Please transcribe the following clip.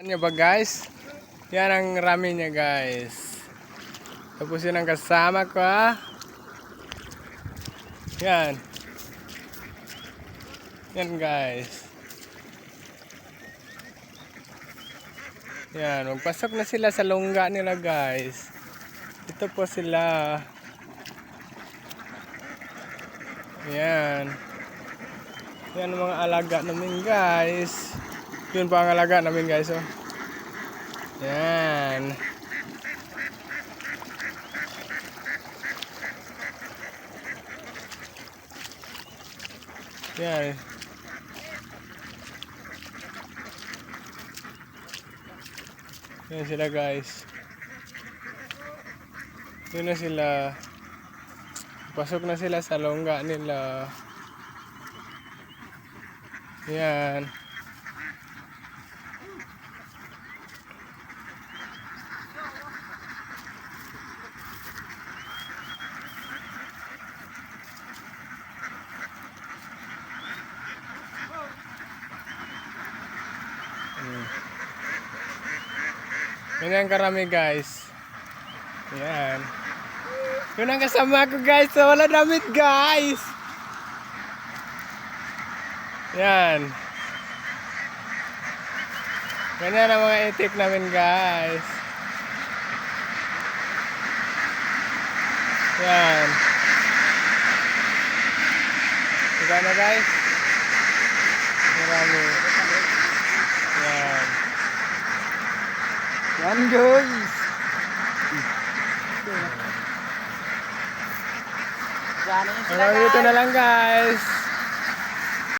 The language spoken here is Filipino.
Niya ba guys? Yan ang rami niya guys. Tapos yun ang kasama ko ha. Yan. Yan guys. Yan. Magpasok na sila sa lungga nila guys. Ito po sila. Yan. Yan ang mga alaga namin guys. Yun pa ang alaga namin guys oh. Yan. Yan. Yan sila guys. Yun na sila. Pasok na sila sa longga nila. Yan. Yan ang karami guys. Yan. Yun ang kasama ko guys. So, wala damit guys. Yan. Ganyan ang mga itik namin guys. Yan. Diba na guys? Marami. Yan. Yan guys. Hanggang dito na lang guys.